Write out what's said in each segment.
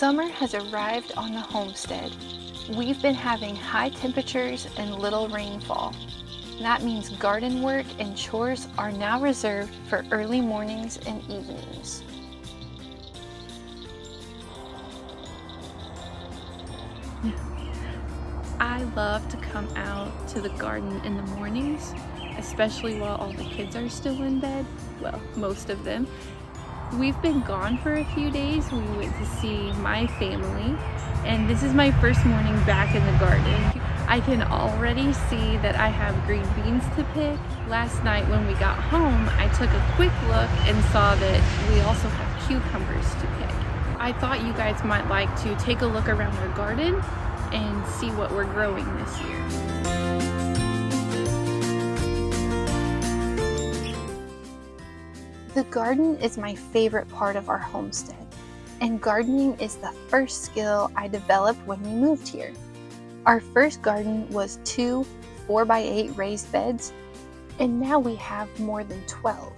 Summer has arrived on the homestead. We've been having high temperatures and little rainfall. That means garden work and chores are now reserved for early mornings and evenings. I love to come out to the garden in the mornings, especially while all the kids are still in bed. Well, most of them. We've been gone for a few days. We went to see my family, and this is my first morning back in the garden. I can already see that I have green beans to pick. Last night when we got home, I took a quick look and saw that we also have cucumbers to pick. I thought you guys might like to take a look around our garden and see what we're growing this year. The garden is my favorite part of our homestead, and gardening is the first skill I developed when we moved here. Our first garden was 2 4x8 raised beds, and now we have more than 12.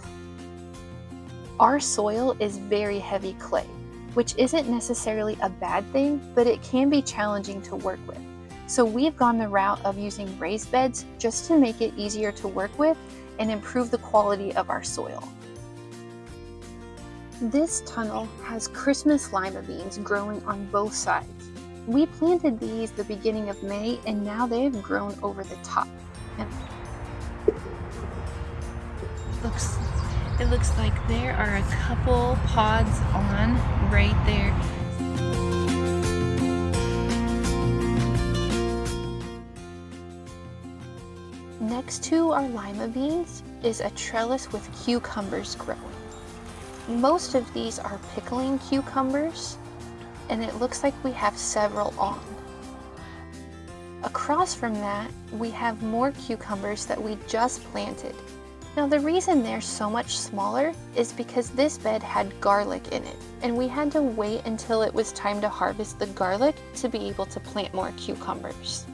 Our soil is very heavy clay, which isn't necessarily a bad thing, but it can be challenging to work with. So we've gone the route of using raised beds just to make it easier to work with and improve the quality of our soil. This tunnel has Christmas lima beans growing on both sides. We planted these the beginning of May, and now they've grown over the top. And it looks like there are a couple pods on right there. Next to our lima beans is a trellis with cucumbers growing. Most of these are pickling cucumbers, and it looks like we have several on. Across from that, we have more cucumbers that we just planted. Now the reason they're so much smaller is because this bed had garlic in it, and we had to wait until it was time to harvest the garlic to be able to plant more cucumbers.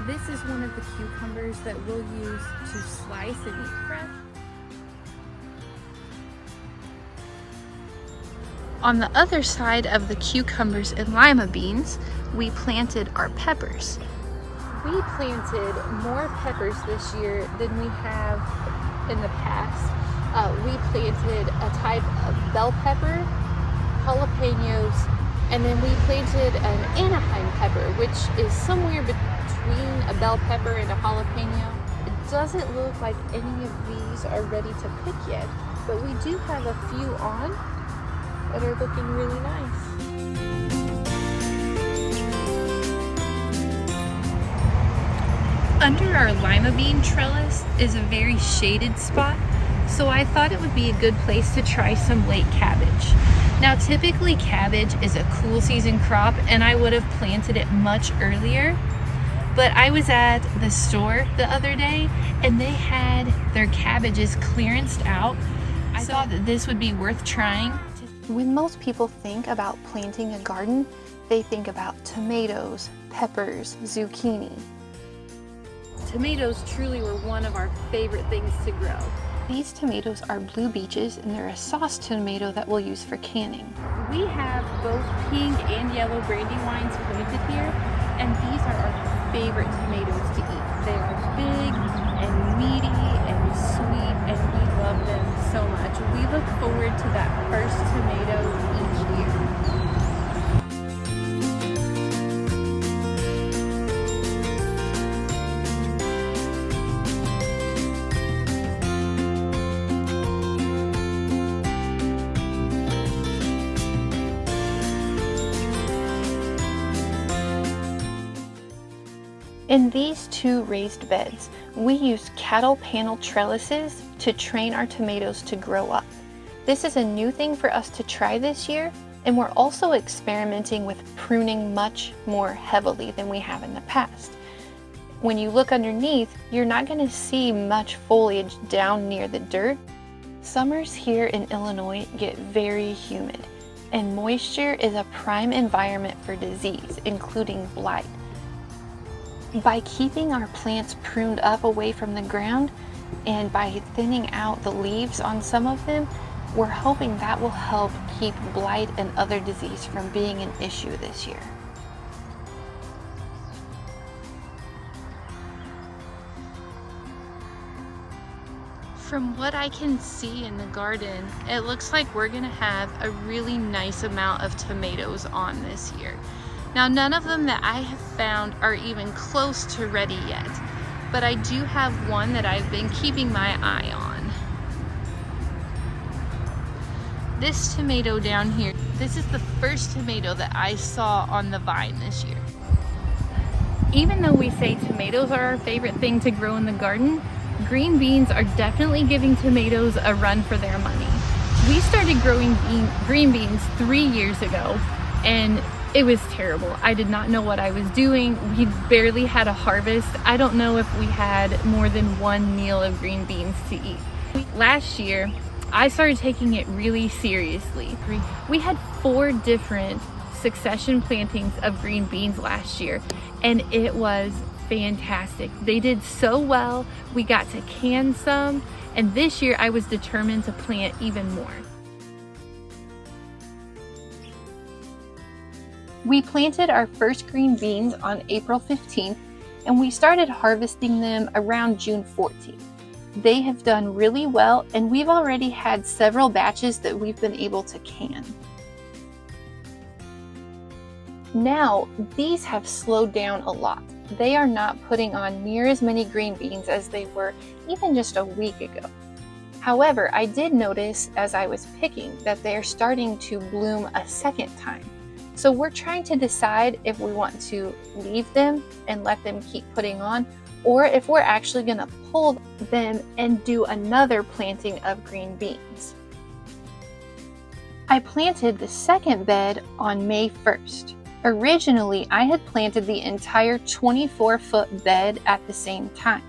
This is one of the cucumbers that we'll use to slice and eat fresh. On the other side of the cucumbers and lima beans, we planted our peppers. We planted more peppers this year than we have in the past. We planted a type of bell pepper, jalapenos, and then we planted an Anaheim pepper, which is somewhere between a bell pepper and a jalapeno. It doesn't look like any of these are ready to pick yet, but we do have a few on that are looking really nice. Under our lima bean trellis is a very shaded spot, so I thought it would be a good place to try some late cabbage. Now typically cabbage is a cool season crop, and I would have planted it much earlier. But I was at the store the other day and they had their cabbages clearanced out. I thought that this would be worth trying. When most people think about planting a garden, they think about tomatoes, peppers, zucchini. Tomatoes truly were one of our favorite things to grow. These tomatoes are blue beeches, and they're a sauce tomato that we'll use for canning. We have both pink and yellow brandywines planted here, and these are our favorite tomatoes to eat. They are big and meaty and sweet, and we love them so much. We look forward to that first tomato each year. In these 2 raised beds, we used cattle panel trellises to train our tomatoes to grow up. This is a new thing for us to try this year, and we're also experimenting with pruning much more heavily than we have in the past. When you look underneath, you're not going to see much foliage down near the dirt. Summers here in Illinois get very humid, and moisture is a prime environment for disease, including blight. By keeping our plants pruned up away from the ground and by thinning out the leaves on some of them, we're hoping that will help keep blight and other disease from being an issue this year. From what I can see in the garden, it looks like we're gonna have a really nice amount of tomatoes on this year. Now, none of them that I have found are even close to ready yet, but I do have one that I've been keeping my eye on. This tomato down here, this is the first tomato that I saw on the vine this year. Even though we say tomatoes are our favorite thing to grow in the garden, green beans are definitely giving tomatoes a run for their money. We started growing green beans 3 years ago, and it was terrible. I did not know what I was doing. We barely had a harvest. I don't know if we had more than one meal of green beans to eat. Last year, I started taking it really seriously. We had 4 different succession plantings of green beans last year, and it was fantastic. They did so well. We got to can some, and this year I was determined to plant even more. We planted our first green beans on April 15th, and we started harvesting them around June 14th. They have done really well, and we've already had several batches that we've been able to can. Now, these have slowed down a lot. They are not putting on near as many green beans as they were even just a week ago. However, I did notice as I was picking that they are starting to bloom a second time. So we're trying to decide if we want to leave them and let them keep putting on, or if we're actually going to pull them and do another planting of green beans. I planted the second bed on May 1st. Originally, I had planted the entire 24-foot bed at the same time.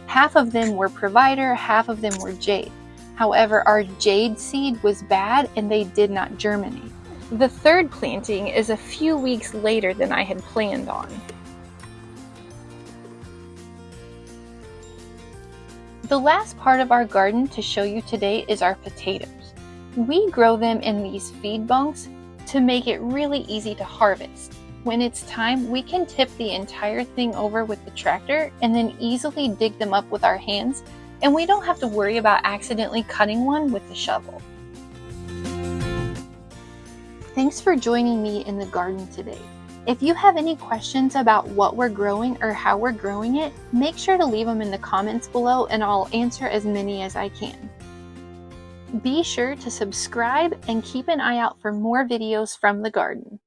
Half of them were Provider, half of them were Jade. However, our Jade seed was bad and they did not germinate. The third planting is a few weeks later than I had planned on. The last part of our garden to show you today is our potatoes. We grow them in these feed bunks to make it really easy to harvest. When it's time, we can tip the entire thing over with the tractor and then easily dig them up with our hands, and we don't have to worry about accidentally cutting one with the shovel. Thanks for joining me in the garden today. If you have any questions about what we're growing or how we're growing it, make sure to leave them in the comments below and I'll answer as many as I can. Be sure to subscribe and keep an eye out for more videos from the garden.